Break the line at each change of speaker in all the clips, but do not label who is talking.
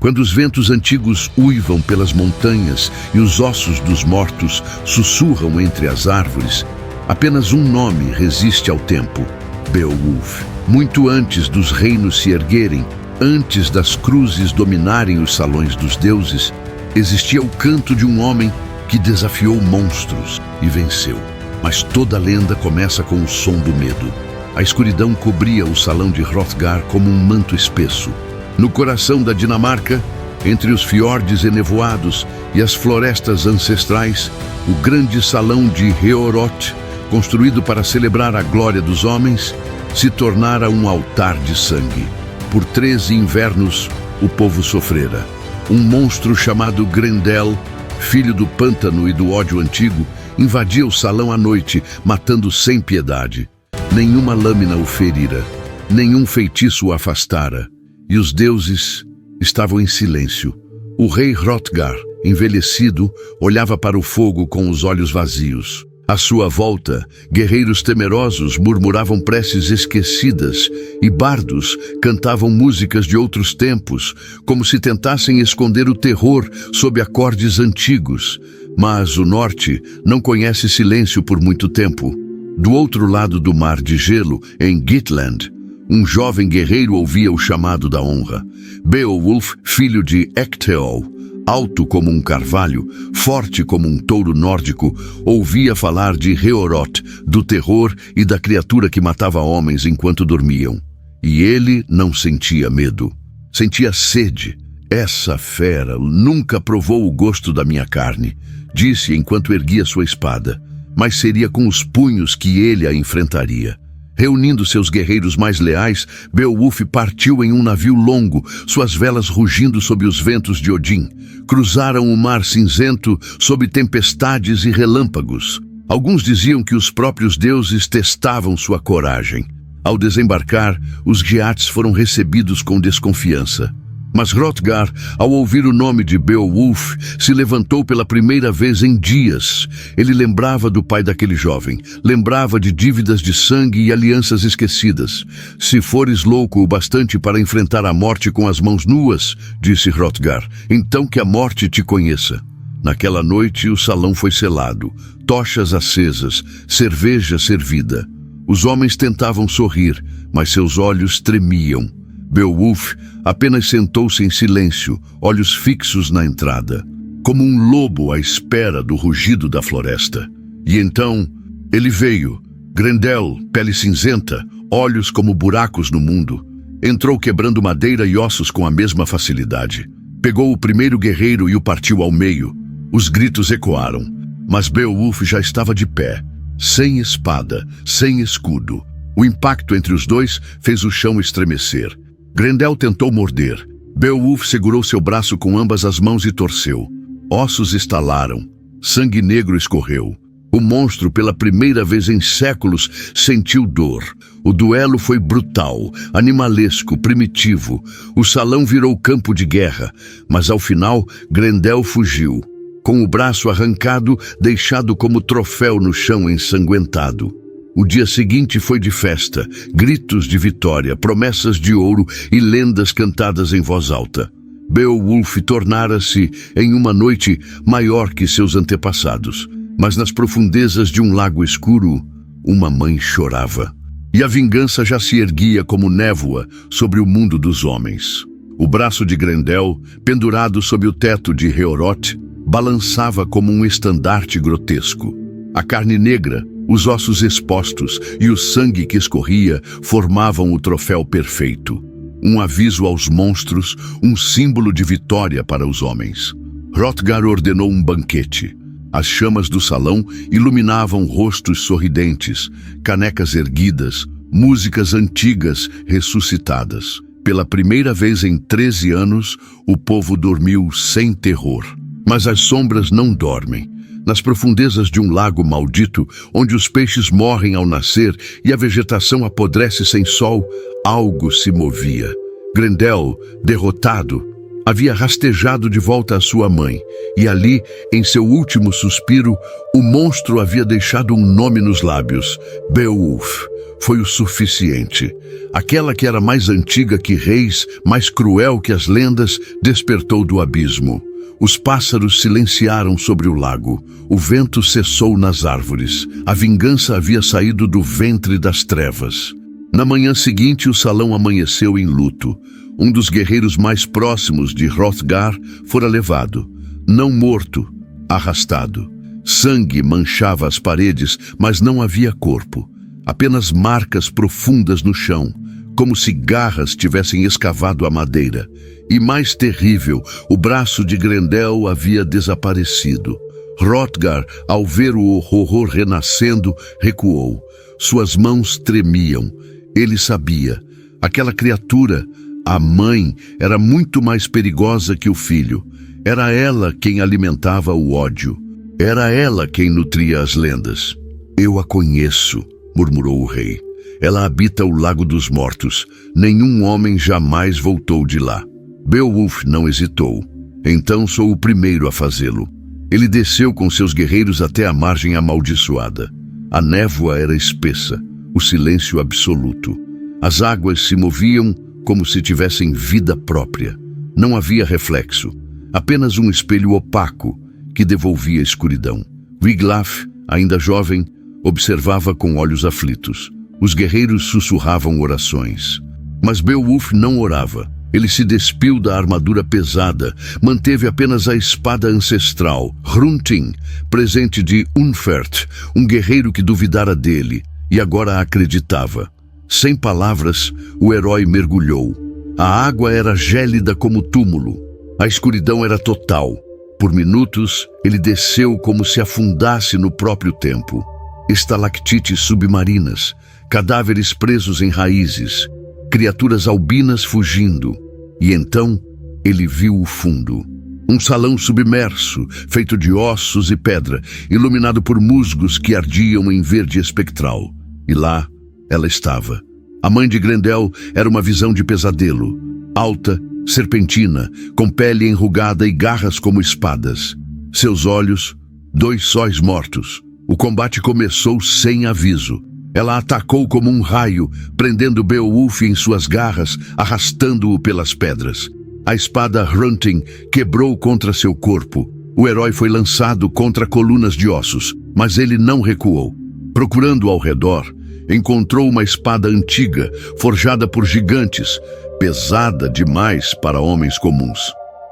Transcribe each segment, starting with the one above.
Quando os ventos antigos uivam pelas montanhas e os ossos dos mortos sussurram entre as árvores, apenas um nome resiste ao tempo: Beowulf. Muito antes dos reinos se erguerem, antes das cruzes dominarem os salões dos deuses, existia o canto de um homem que desafiou monstros e venceu. Mas toda lenda começa com o som do medo. A escuridão cobria o salão de Hrothgar como um manto espesso. No coração da Dinamarca, entre os fiordes enevoados e as florestas ancestrais, o grande salão de Heorot, construído para celebrar a glória dos homens, se tornara um altar de sangue. Por 13 invernos, o povo sofrera. Um monstro chamado Grendel, filho do pântano e do ódio antigo, invadia o salão à noite, matando sem piedade. Nenhuma lâmina o ferira, nenhum feitiço o afastara, e os deuses estavam em silêncio. O rei Hrothgar, envelhecido, olhava para o fogo com os olhos vazios. À sua volta, guerreiros temerosos murmuravam preces esquecidas e bardos cantavam músicas de outros tempos, como se tentassem esconder o terror sob acordes antigos. Mas o norte não conhece silêncio por muito tempo. Do outro lado do mar de gelo, em Gitland, um jovem guerreiro ouvia o chamado da honra. Beowulf, filho de Ecteol, alto como um carvalho, forte como um touro nórdico, ouvia falar de Heorot, do terror e da criatura que matava homens enquanto dormiam. E ele não sentia medo, sentia sede. Essa fera nunca provou o gosto da minha carne, disse enquanto erguia sua espada, mas seria com os punhos que ele a enfrentaria. Reunindo seus guerreiros mais leais, Beowulf partiu em um navio longo, suas velas rugindo sob os ventos de Odin. Cruzaram o mar cinzento sob tempestades e relâmpagos. Alguns diziam que os próprios deuses testavam sua coragem. Ao desembarcar, os Geats foram recebidos com desconfiança. Mas Hrothgar, ao ouvir o nome de Beowulf, se levantou pela primeira vez em dias. Ele lembrava do pai daquele jovem, lembrava de dívidas de sangue e alianças esquecidas. Se fores louco o bastante para enfrentar a morte com as mãos nuas, disse Hrothgar, então que a morte te conheça. Naquela noite o salão foi selado, tochas acesas, cerveja servida. Os homens tentavam sorrir, mas seus olhos tremiam. Beowulf apenas sentou-se em silêncio, olhos fixos na entrada, como um lobo à espera do rugido da floresta. E então ele veio, Grendel, pele cinzenta, olhos como buracos no mundo. Entrou quebrando madeira e ossos com a mesma facilidade. Pegou o primeiro guerreiro e o partiu ao meio. Os gritos ecoaram, mas Beowulf já estava de pé, sem espada, sem escudo. O impacto entre os dois fez o chão estremecer. Grendel tentou morder. Beowulf segurou seu braço com ambas as mãos e torceu. Ossos estalaram. Sangue negro escorreu. O monstro, pela primeira vez em séculos, sentiu dor. O duelo foi brutal, animalesco, primitivo. O salão virou campo de guerra, mas ao final, Grendel fugiu, com o braço arrancado, deixado como troféu no chão ensanguentado. O dia seguinte foi de festa, gritos de vitória, promessas de ouro e lendas cantadas em voz alta. Beowulf tornara-se, em uma noite, maior que seus antepassados. Mas nas profundezas de um lago escuro, uma mãe chorava. E a vingança já se erguia como névoa sobre o mundo dos homens. O braço de Grendel, pendurado sob o teto de Heorot, balançava como um estandarte grotesco. A carne negra, os ossos expostos e o sangue que escorria formavam o troféu perfeito. Um aviso aos monstros, um símbolo de vitória para os homens. Hrothgar ordenou um banquete. As chamas do salão iluminavam rostos sorridentes, canecas erguidas, músicas antigas ressuscitadas. Pela primeira vez em 13 anos, o povo dormiu sem terror. Mas as sombras não dormem. Nas profundezas de um lago maldito, onde os peixes morrem ao nascer e a vegetação apodrece sem sol, algo se movia. Grendel, derrotado, havia rastejado de volta à sua mãe, e ali, em seu último suspiro, o monstro havia deixado um nome nos lábios: Beowulf. foi o suficiente. Aquela que era mais antiga que reis, mais cruel que as lendas, despertou do abismo. Os pássaros silenciaram sobre o lago. O vento cessou nas árvores. A vingança havia saído do ventre das trevas. Na manhã seguinte, o salão amanheceu em luto. Um dos guerreiros mais próximos de Hrothgar fora levado. Não morto, arrastado. Sangue manchava as paredes, mas não havia corpo. Apenas marcas profundas no chão, como se garras tivessem escavado a madeira. E mais terrível, o braço de Grendel havia desaparecido. Hrothgar, ao ver o horror renascendo, recuou. Suas mãos tremiam. Ele sabia. Aquela criatura, a mãe, era muito mais perigosa que o filho. Era ela quem alimentava o ódio. Era ela quem nutria as lendas. Eu a conheço, murmurou o rei. Ela habita o Lago dos Mortos. Nenhum homem jamais voltou de lá. Beowulf não hesitou. Então sou o primeiro a fazê-lo. Ele desceu com seus guerreiros até a margem amaldiçoada. A névoa era espessa, o silêncio absoluto. As águas se moviam como se tivessem vida própria. Não havia reflexo, apenas um espelho opaco que devolvia a escuridão. Wiglaf, ainda jovem, observava com olhos aflitos. Os guerreiros sussurravam orações. Mas Beowulf não orava. Ele se despiu da armadura pesada, manteve apenas a espada ancestral, Hrunting, presente de Unferth, um guerreiro que duvidara dele, e agora acreditava. Sem palavras, o herói mergulhou. A água era gélida como túmulo. A escuridão era total. Por minutos, ele desceu como se afundasse no próprio tempo. Estalactites submarinas, cadáveres presos em raízes, criaturas albinas fugindo. E então, ele viu o fundo. Um salão submerso, feito de ossos e pedra, iluminado por musgos que ardiam em verde espectral. E lá, ela estava. A mãe de Grendel era uma visão de pesadelo. Alta, serpentina, com pele enrugada e garras como espadas. Seus olhos, 2 sóis mortos. O combate começou sem aviso. Ela atacou como um raio, prendendo Beowulf em suas garras, arrastando-o pelas pedras. A espada Hrunting quebrou contra seu corpo. O herói foi lançado contra colunas de ossos, mas ele não recuou. Procurando ao redor, encontrou uma espada antiga, forjada por gigantes, pesada demais para homens comuns.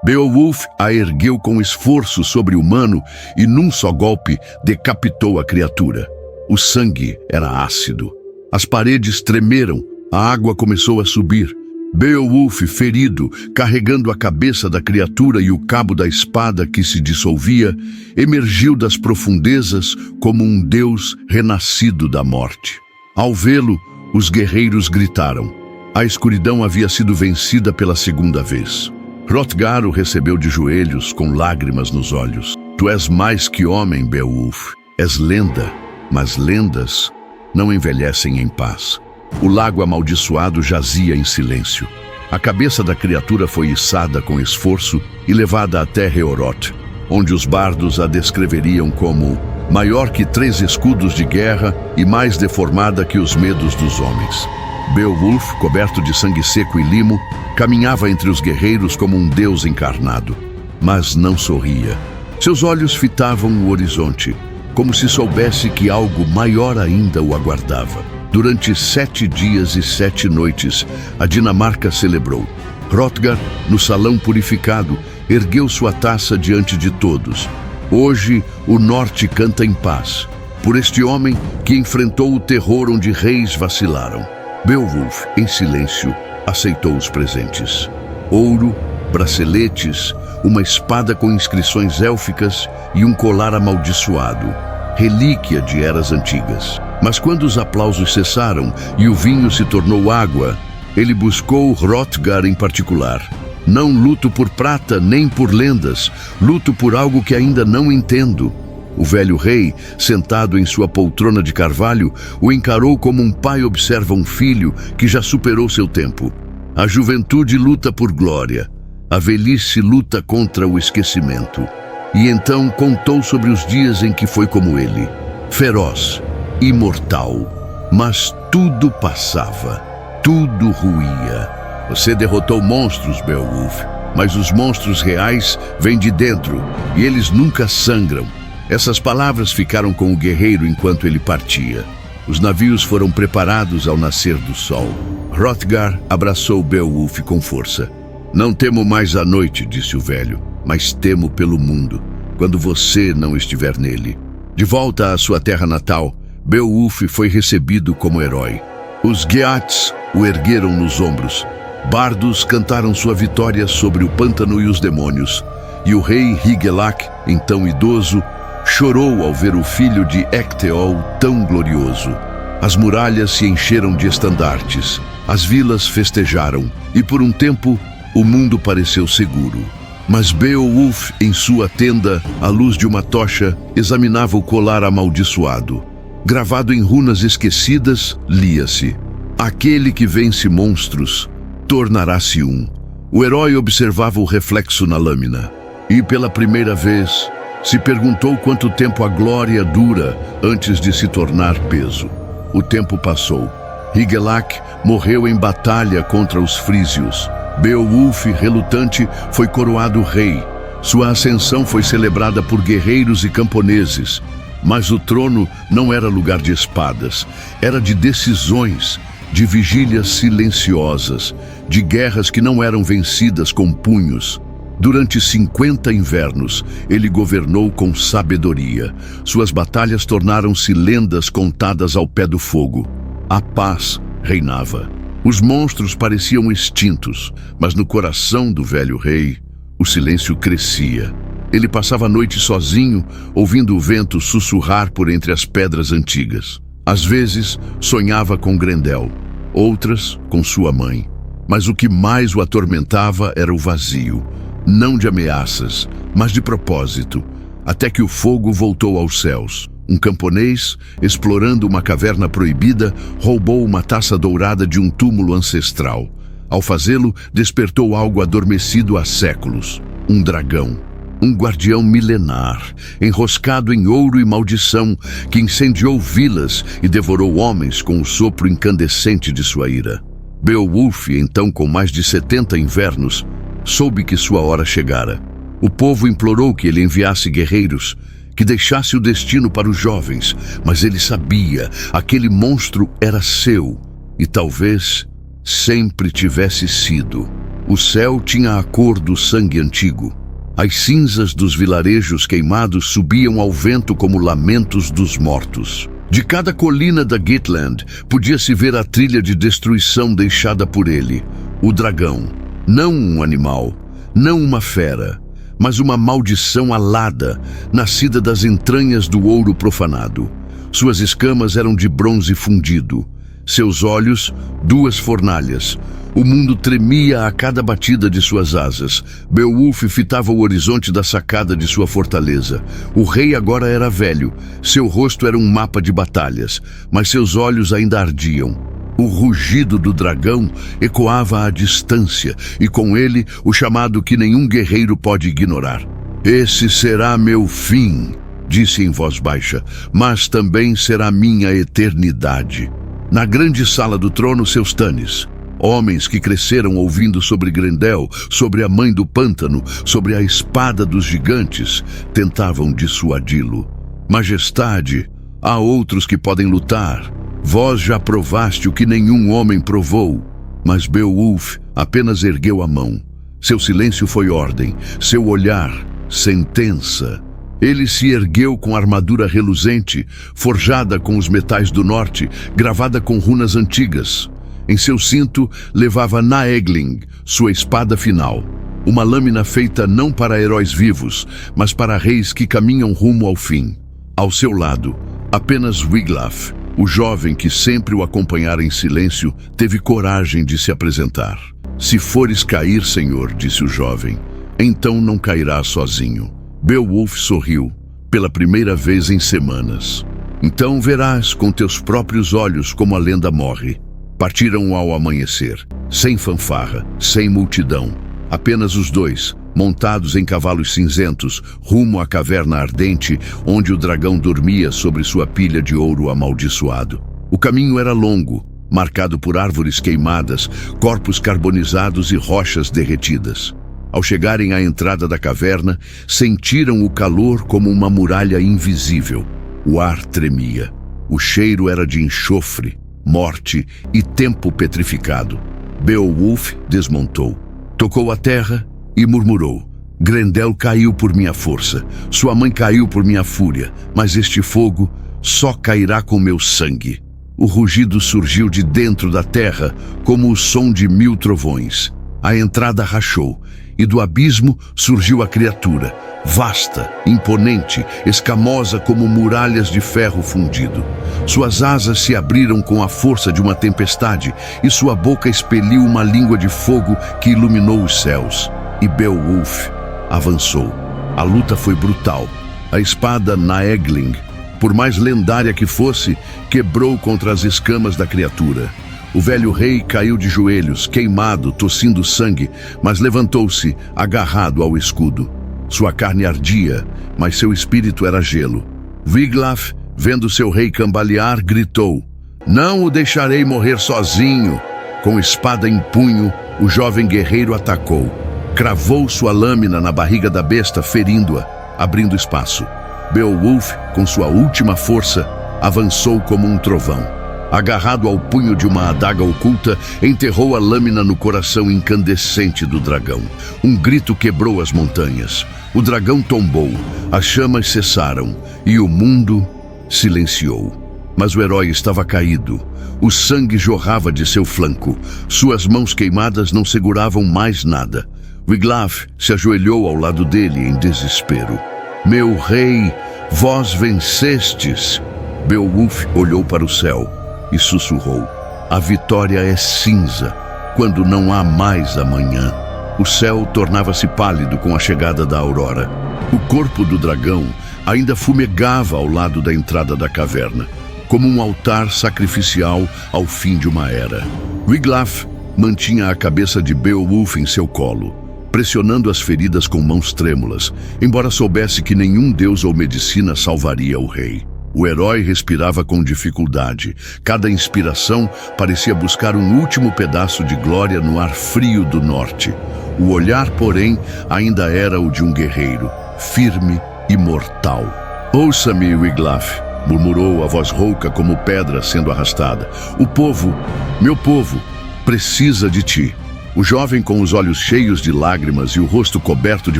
Beowulf a ergueu com esforço sobre-humano e, num só golpe, decapitou a criatura. O sangue era ácido. As paredes tremeram, a água começou a subir. Beowulf, ferido, carregando a cabeça da criatura e o cabo da espada que se dissolvia, emergiu das profundezas como um deus renascido da morte. Ao vê-lo, os guerreiros gritaram. A escuridão havia sido vencida pela segunda vez. Hrothgar o recebeu de joelhos, com lágrimas nos olhos. Tu és mais que homem, Beowulf. És lenda. Mas lendas não envelhecem em paz. O lago amaldiçoado jazia em silêncio. A cabeça da criatura foi içada com esforço e levada até Heorot, onde os bardos a descreveriam como maior que 3 escudos de guerra e mais deformada que os medos dos homens. Beowulf, coberto de sangue seco e limo, caminhava entre os guerreiros como um deus encarnado, mas não sorria. Seus olhos fitavam o horizonte, como se soubesse que algo maior ainda o aguardava. Durante 7 dias e 7 noites, a Dinamarca celebrou. Hrothgar, no salão purificado, ergueu sua taça diante de todos. Hoje, o norte canta em paz, por este homem que enfrentou o terror onde reis vacilaram. Beowulf, em silêncio, aceitou os presentes. Ouro, braceletes, uma espada com inscrições élficas e um colar amaldiçoado, relíquia de eras antigas. Mas quando os aplausos cessaram e o vinho se tornou água, ele buscou Hrothgar em particular. Não luto por prata nem por lendas, luto por algo que ainda não entendo. O velho rei, sentado em sua poltrona de carvalho, o encarou como um pai observa um filho que já superou seu tempo. A juventude luta por glória, a velhice luta contra o esquecimento. E então contou sobre os dias em que foi como ele, feroz, imortal, mas tudo passava, tudo ruía. Você derrotou monstros, Beowulf, mas os monstros reais vêm de dentro e eles nunca sangram. Essas palavras ficaram com o guerreiro enquanto ele partia. Os navios foram preparados ao nascer do sol. Hrothgar abraçou Beowulf com força. Não temo mais a noite, disse o velho, mas temo pelo mundo, quando você não estiver nele. De volta à sua terra natal, Beowulf foi recebido como herói. Os Geats o ergueram nos ombros. Bardos cantaram sua vitória sobre o pântano e os demônios. E o rei Hygelac, então idoso, chorou ao ver o filho de Ecteol tão glorioso. As muralhas se encheram de estandartes, as vilas festejaram, e por um tempo o mundo pareceu seguro. Mas Beowulf, em sua tenda, à luz de uma tocha, examinava o colar amaldiçoado. Gravado em runas esquecidas, lia-se: aquele que vence monstros tornará-se um. O herói observava o reflexo na lâmina e, pela primeira vez, se perguntou quanto tempo a glória dura antes de se tornar peso. O tempo passou. Hygelac morreu em batalha contra os frísios. Beowulf, relutante, foi coroado rei. Sua ascensão foi celebrada por guerreiros e camponeses. Mas o trono não era lugar de espadas, era de decisões, de vigílias silenciosas, de guerras que não eram vencidas com punhos. Durante 50 invernos, ele governou com sabedoria. Suas batalhas tornaram-se lendas contadas ao pé do fogo. A paz reinava. Os monstros pareciam extintos, mas no coração do velho rei, o silêncio crescia. Ele passava a noite sozinho, ouvindo o vento sussurrar por entre as pedras antigas. Às vezes, sonhava com Grendel, outras com sua mãe. Mas o que mais o atormentava era o vazio. Não de ameaças, mas de propósito, até que o fogo voltou aos céus. Um camponês, explorando uma caverna proibida, roubou uma taça dourada de um túmulo ancestral. Ao fazê-lo, despertou algo adormecido há séculos. Um dragão. Um guardião milenar, enroscado em ouro e maldição, que incendiou vilas e devorou homens com o sopro incandescente de sua ira. Beowulf, então com mais de 70 invernos, soube que sua hora chegara. O povo implorou que ele enviasse guerreiros, que deixasse o destino para os jovens, mas ele sabia, aquele monstro era seu, e talvez sempre tivesse sido. O céu tinha a cor do sangue antigo. As cinzas dos vilarejos queimados subiam ao vento como lamentos dos mortos. De cada colina da Gitland podia-se ver a trilha de destruição deixada por ele. O dragão, não um animal, não uma fera, mas uma maldição alada, nascida das entranhas do ouro profanado. Suas escamas eram de bronze fundido. Seus olhos, 2 fornalhas. O mundo tremia a cada batida de suas asas. Beowulf fitava o horizonte da sacada de sua fortaleza. O rei agora era velho. Seu rosto era um mapa de batalhas, mas seus olhos ainda ardiam. O rugido do dragão ecoava à distância, e com ele o chamado que nenhum guerreiro pode ignorar. Esse será meu fim, disse em voz baixa, mas também será minha eternidade. Na grande sala do trono, seus tanes, homens que cresceram ouvindo sobre Grendel, sobre a mãe do pântano, sobre a espada dos gigantes, tentavam dissuadi-lo. Majestade, há outros que podem lutar. Vós já provaste o que nenhum homem provou. Mas Beowulf apenas ergueu a mão. Seu silêncio foi ordem, seu olhar, sentença. Ele se ergueu com armadura reluzente, forjada com os metais do norte, gravada com runas antigas. Em seu cinto levava Naegling, sua espada final. Uma lâmina feita não para heróis vivos, mas para reis que caminham rumo ao fim. Ao seu lado, apenas Wiglaf, o jovem que sempre o acompanhara em silêncio, teve coragem de se apresentar. Se fores cair, senhor, disse o jovem, então não cairás sozinho. Beowulf sorriu, pela primeira vez em semanas. Então verás com teus próprios olhos como a lenda morre. Partiram ao amanhecer, sem fanfarra, sem multidão. Apenas os dois, montados em cavalos cinzentos, rumo à caverna ardente, onde o dragão dormia sobre sua pilha de ouro amaldiçoado. O caminho era longo, marcado por árvores queimadas, corpos carbonizados e rochas derretidas. Ao chegarem à entrada da caverna, sentiram o calor como uma muralha invisível. O ar tremia. O cheiro era de enxofre, morte e tempo petrificado. Beowulf desmontou, tocou a terra e murmurou: Grendel caiu por minha força, sua mãe caiu por minha fúria, mas este fogo só cairá com meu sangue. O rugido surgiu de dentro da terra como o som de 1000 trovões. A entrada rachou, e do abismo surgiu a criatura, vasta, imponente, escamosa como muralhas de ferro fundido. Suas asas se abriram com a força de uma tempestade, e sua boca expeliu uma língua de fogo que iluminou os céus. E Beowulf avançou. A luta foi brutal. A espada Naegling, por mais lendária que fosse, quebrou contra as escamas da criatura. O velho rei caiu de joelhos, queimado, tossindo sangue, mas levantou-se, agarrado ao escudo. Sua carne ardia, mas seu espírito era gelo. Wiglaf, vendo seu rei cambalear, gritou: Não o deixarei morrer sozinho! Com espada em punho, o jovem guerreiro atacou. Cravou sua lâmina na barriga da besta, ferindo-a, abrindo espaço. Beowulf, com sua última força, avançou como um trovão. Agarrado ao punho de uma adaga oculta, enterrou a lâmina no coração incandescente do dragão. Um grito quebrou as montanhas. O dragão tombou, as chamas cessaram e o mundo silenciou. Mas o herói estava caído. O sangue jorrava de seu flanco. Suas mãos queimadas não seguravam mais nada. Wiglaf se ajoelhou ao lado dele em desespero. Meu rei, vós vencestes! Beowulf olhou para o céu e sussurrou: A vitória é cinza, quando não há mais amanhã. O céu tornava-se pálido com a chegada da aurora. O corpo do dragão ainda fumegava ao lado da entrada da caverna, como um altar sacrificial ao fim de uma era. Wiglaf mantinha a cabeça de Beowulf em seu colo, pressionando as feridas com mãos trêmulas, embora soubesse que nenhum deus ou medicina salvaria o rei. O herói respirava com dificuldade. Cada inspiração parecia buscar um último pedaço de glória no ar frio do norte. O olhar, porém, ainda era o de um guerreiro, firme e mortal. Ouça-me, Wiglaf, murmurou a voz rouca como pedra sendo arrastada. O povo, meu povo, precisa de ti. O jovem, com os olhos cheios de lágrimas e o rosto coberto de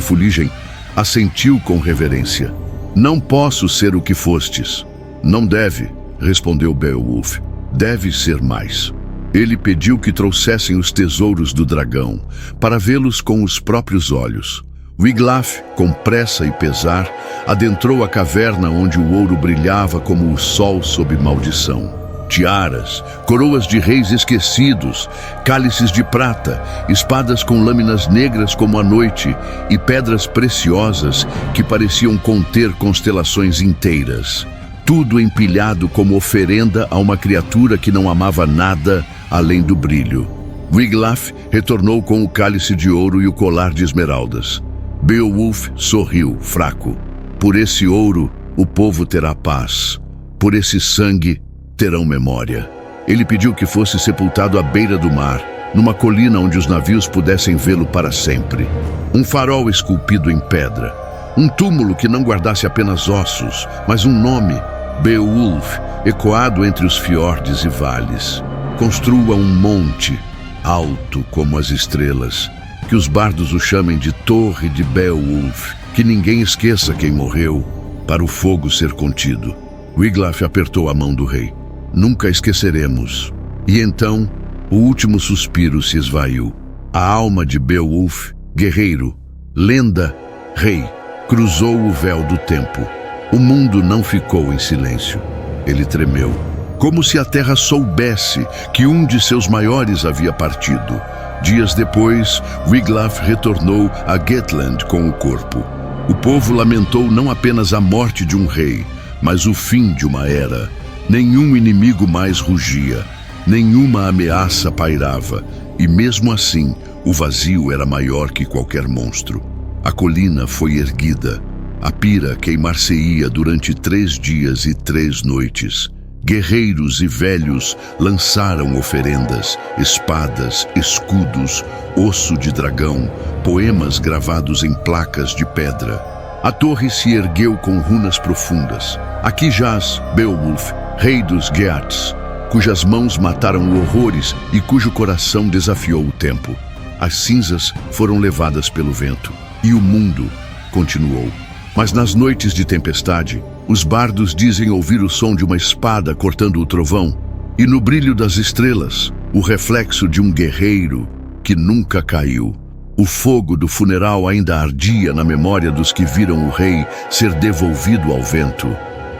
fuligem, assentiu com reverência. Não posso ser o que fostes. Não deve, respondeu Beowulf. Deve ser mais. Ele pediu que trouxessem os tesouros do dragão, para vê-los com os próprios olhos. Wiglaf, com pressa e pesar, adentrou a caverna onde o ouro brilhava como o sol sob maldição. Tiaras, coroas de reis esquecidos, cálices de prata, espadas com lâminas negras como a noite e pedras preciosas que pareciam conter constelações inteiras. Tudo empilhado como oferenda a uma criatura que não amava nada além do brilho. Wiglaf retornou com o cálice de ouro e o colar de esmeraldas. Beowulf sorriu, fraco. Por esse ouro, o povo terá paz. Por esse sangue, terão memória. Ele pediu que fosse sepultado à beira do mar, numa colina onde os navios pudessem vê-lo para sempre. Um farol esculpido em pedra. Um túmulo que não guardasse apenas ossos, mas um nome, Beowulf, ecoado entre os fiordes e vales. Construa um monte, alto como as estrelas, que os bardos o chamem de Torre de Beowulf, que ninguém esqueça quem morreu, para o fogo ser contido. Wiglaf apertou a mão do rei. Nunca esqueceremos. E então, o último suspiro se esvaiu. A alma de Beowulf, guerreiro, lenda, rei, cruzou o véu do tempo. O mundo não ficou em silêncio. Ele tremeu, como se a terra soubesse que um de seus maiores havia partido. Dias depois, Wiglaf retornou a Getland com o corpo. O povo lamentou não apenas a morte de um rei, mas o fim de uma era. Nenhum inimigo mais rugia, nenhuma ameaça pairava, e mesmo assim, o vazio era maior que qualquer monstro. A colina foi erguida, a pira queimar-se-ia durante 3 dias e 3 noites. Guerreiros e velhos lançaram oferendas, espadas, escudos, osso de dragão, poemas gravados em placas de pedra. A torre se ergueu com runas profundas. Aqui jaz Beowulf, rei dos Geats, cujas mãos mataram horrores e cujo coração desafiou o tempo. As cinzas foram levadas pelo vento, e o mundo continuou. Mas nas noites de tempestade, os bardos dizem ouvir o som de uma espada cortando o trovão, e no brilho das estrelas, o reflexo de um guerreiro que nunca caiu. O fogo do funeral ainda ardia na memória dos que viram o rei ser devolvido ao vento.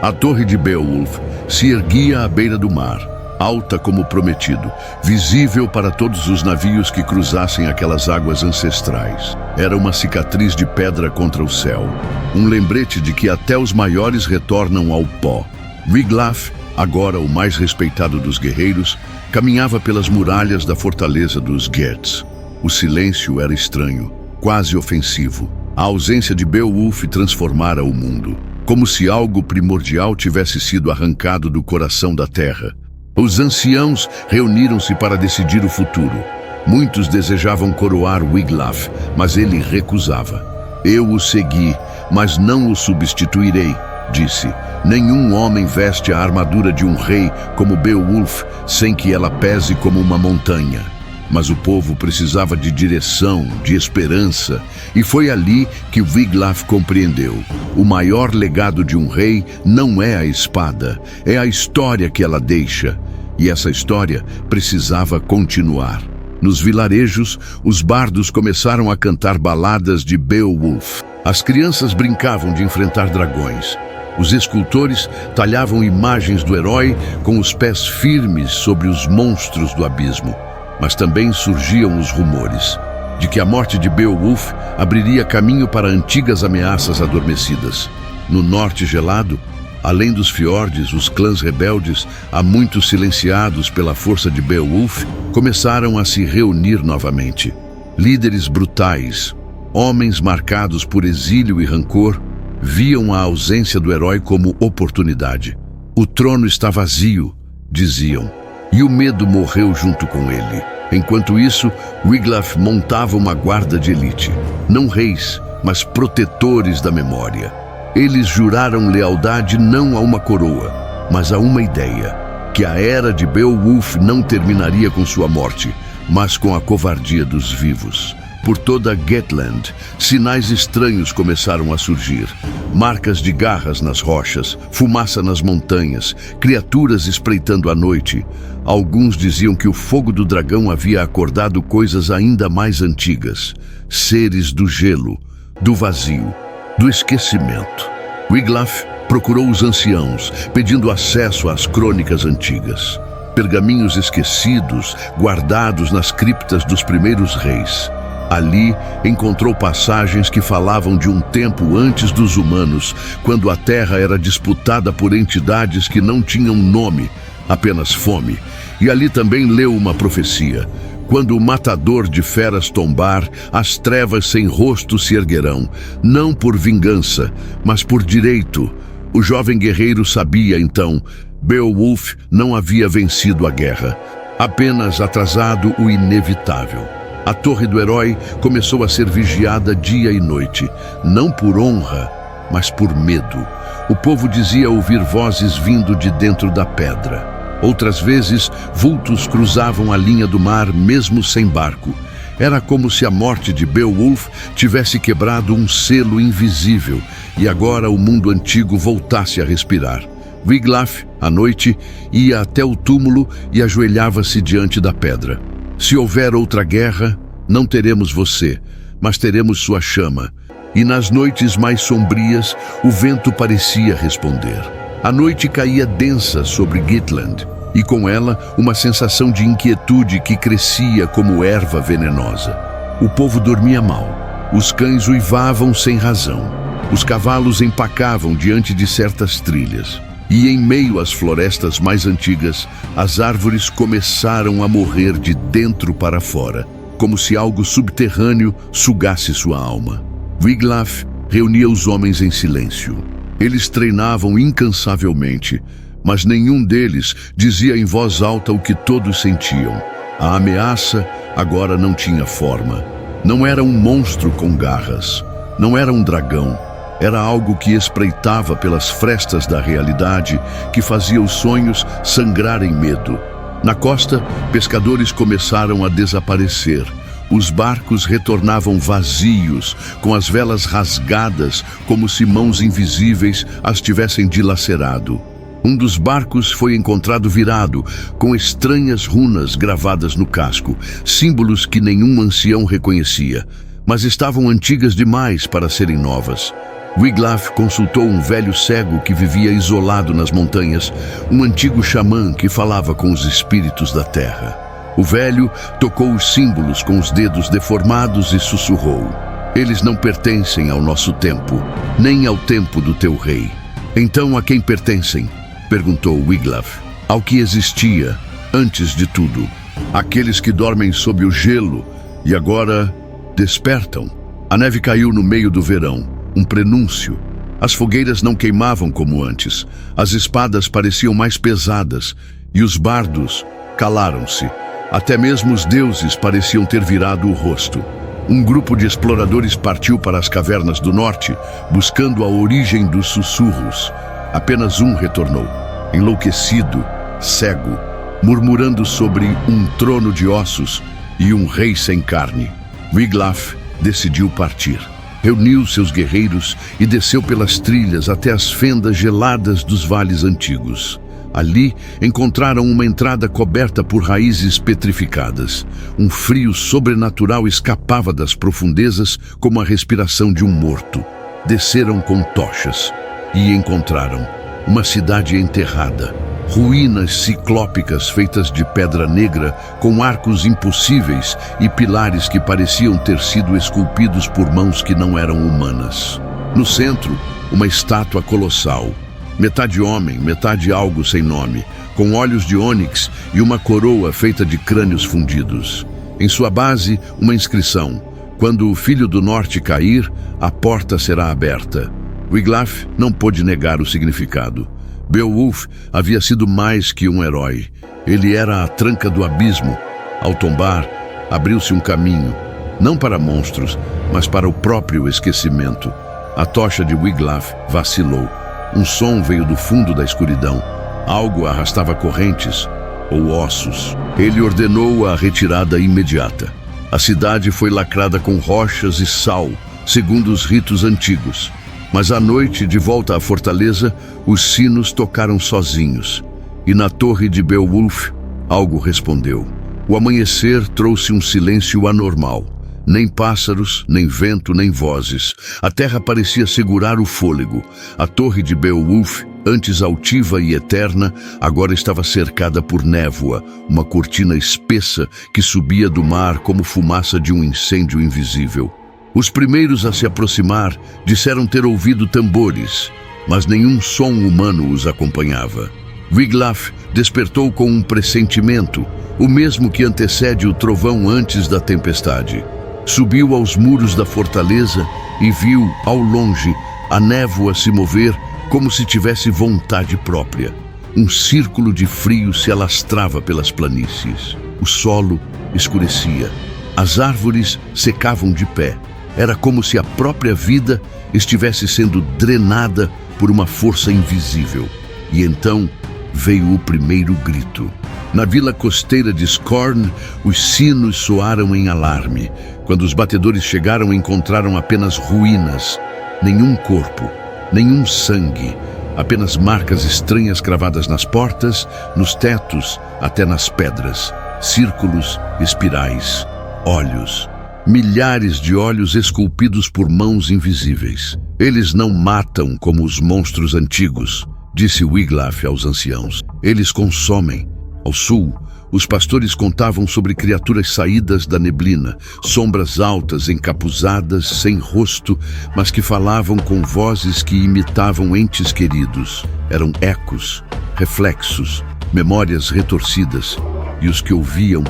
A torre de Beowulf se erguia à beira do mar, alta como prometido, visível para todos os navios que cruzassem aquelas águas ancestrais. Era uma cicatriz de pedra contra o céu, um lembrete de que até os maiores retornam ao pó. Wiglaf, agora o mais respeitado dos guerreiros, caminhava pelas muralhas da fortaleza dos Geats. O silêncio era estranho, quase ofensivo. A ausência de Beowulf transformara o mundo, como se algo primordial tivesse sido arrancado do coração da terra. Os anciãos reuniram-se para decidir o futuro. Muitos desejavam coroar Wiglaf, mas ele recusava. Eu o segui, mas não o substituirei, disse. Nenhum homem veste a armadura de um rei como Beowulf sem que ela pese como uma montanha. Mas o povo precisava de direção, de esperança, e foi ali que Wiglaf compreendeu. O maior legado de um rei não é a espada, é a história que ela deixa. E essa história precisava continuar. Nos vilarejos, os bardos começaram a cantar baladas de Beowulf. As crianças brincavam de enfrentar dragões. Os escultores talhavam imagens do herói com os pés firmes sobre os monstros do abismo. Mas também surgiam os rumores de que a morte de Beowulf abriria caminho para antigas ameaças adormecidas. No norte gelado, além dos fiordes, os clãs rebeldes, há muito silenciados pela força de Beowulf, começaram a se reunir novamente. Líderes brutais, homens marcados por exílio e rancor, viam a ausência do herói como oportunidade. O trono está vazio, diziam, e o medo morreu junto com ele. Enquanto isso, Wiglaf montava uma guarda de elite. Não reis, mas protetores da memória. Eles juraram lealdade não a uma coroa, mas a uma ideia, que a era de Beowulf não terminaria com sua morte, mas com a covardia dos vivos. Por toda Getland, sinais estranhos começaram a surgir. Marcas de garras nas rochas, fumaça nas montanhas, criaturas espreitando a noite. Alguns diziam que o fogo do dragão havia acordado coisas ainda mais antigas. Seres do gelo, do vazio, do esquecimento. Wiglaf procurou os anciãos, pedindo acesso às crônicas antigas. Pergaminhos esquecidos, guardados nas criptas dos primeiros reis. Ali, encontrou passagens que falavam de um tempo antes dos humanos, quando a terra era disputada por entidades que não tinham nome, apenas fome. E ali também leu uma profecia. Quando o matador de feras tombar, as trevas sem rosto se erguerão, não por vingança, mas por direito. O jovem guerreiro sabia, então, Beowulf não havia vencido a guerra, apenas atrasado o inevitável. A torre do herói começou a ser vigiada dia e noite, não por honra, mas por medo. O povo dizia ouvir vozes vindo de dentro da pedra. Outras vezes, vultos cruzavam a linha do mar mesmo sem barco. Era como se a morte de Beowulf tivesse quebrado um selo invisível e agora o mundo antigo voltasse a respirar. Wiglaf, à noite, ia até o túmulo e ajoelhava-se diante da pedra. Se houver outra guerra, não teremos você, mas teremos sua chama. E nas noites mais sombrias, o vento parecia responder. A noite caía densa sobre Getland, e com ela uma sensação de inquietude que crescia como erva venenosa. O povo dormia mal. Os cães uivavam sem razão. Os cavalos empacavam diante de certas trilhas. E em meio às florestas mais antigas, as árvores começaram a morrer de dentro para fora, como se algo subterrâneo sugasse sua alma. Wiglaf reunia os homens em silêncio. Eles treinavam incansavelmente, mas nenhum deles dizia em voz alta o que todos sentiam. A ameaça agora não tinha forma. Não era um monstro com garras. Não era um dragão. Era algo que espreitava pelas frestas da realidade, que fazia os sonhos sangrar em medo. Na costa, pescadores começaram a desaparecer. Os barcos retornavam vazios, com as velas rasgadas, como se mãos invisíveis as tivessem dilacerado. Um dos barcos foi encontrado virado, com estranhas runas gravadas no casco, símbolos que nenhum ancião reconhecia, mas estavam antigas demais para serem novas. Wiglaf consultou um velho cego que vivia isolado nas montanhas, um antigo xamã que falava com os espíritos da terra. O velho tocou os símbolos com os dedos deformados e sussurrou: "Eles não pertencem ao nosso tempo, nem ao tempo do teu rei." "Então a quem pertencem?" perguntou Wiglaf. "Ao que existia, antes de tudo. Aqueles que dormem sob o gelo e agora despertam." A neve caiu no meio do verão, um prenúncio. As fogueiras não queimavam como antes, as espadas pareciam mais pesadas e os bardos calaram-se. Até mesmo os deuses pareciam ter virado o rosto. Um grupo de exploradores partiu para as cavernas do norte, buscando a origem dos sussurros. Apenas um retornou, enlouquecido, cego, murmurando sobre um trono de ossos e um rei sem carne. Wiglaf decidiu partir. Reuniu seus guerreiros e desceu pelas trilhas até as fendas geladas dos vales antigos. Ali encontraram uma entrada coberta por raízes petrificadas. Um frio sobrenatural escapava das profundezas como a respiração de um morto. Desceram com tochas e encontraram uma cidade enterrada. Ruínas ciclópicas feitas de pedra negra, com arcos impossíveis e pilares que pareciam ter sido esculpidos por mãos que não eram humanas. No centro, uma estátua colossal. Metade homem, metade algo sem nome, com olhos de ônix e uma coroa feita de crânios fundidos. Em sua base, uma inscrição: "Quando o Filho do Norte cair, a porta será aberta." Wiglaf não pôde negar o significado. Beowulf havia sido mais que um herói. Ele era a tranca do abismo. Ao tombar, abriu-se um caminho, não para monstros, mas para o próprio esquecimento. A tocha de Wiglaf vacilou. Um som veio do fundo da escuridão. Algo arrastava correntes ou ossos. Ele ordenou a retirada imediata. A cidade foi lacrada com rochas e sal, segundo os ritos antigos. Mas à noite, de volta à fortaleza, os sinos tocaram sozinhos. E na torre de Beowulf, algo respondeu. O amanhecer trouxe um silêncio anormal. Nem pássaros, nem vento, nem vozes. A terra parecia segurar o fôlego. A torre de Beowulf, antes altiva e eterna, agora estava cercada por névoa, uma cortina espessa que subia do mar como fumaça de um incêndio invisível. Os primeiros a se aproximar disseram ter ouvido tambores, mas nenhum som humano os acompanhava. Wiglaf despertou com um pressentimento, o mesmo que antecede o trovão antes da tempestade. Subiu aos muros da fortaleza e viu, ao longe, a névoa se mover como se tivesse vontade própria. Um círculo de frio se alastrava pelas planícies. O solo escurecia. As árvores secavam de pé. Era como se a própria vida estivesse sendo drenada por uma força invisível. E então veio o primeiro grito. Na vila costeira de Skorn, os sinos soaram em alarme. Quando os batedores chegaram, encontraram apenas ruínas. Nenhum corpo, nenhum sangue. Apenas marcas estranhas cravadas nas portas, nos tetos, até nas pedras. Círculos, espirais, olhos. Milhares de olhos esculpidos por mãos invisíveis. Eles não matam como os monstros antigos, disse Wiglaf aos anciãos. Eles consomem. Ao sul, os pastores contavam sobre criaturas saídas da neblina, sombras altas, encapuzadas, sem rosto, mas que falavam com vozes que imitavam entes queridos. Eram ecos, reflexos, memórias retorcidas, e os que ouviam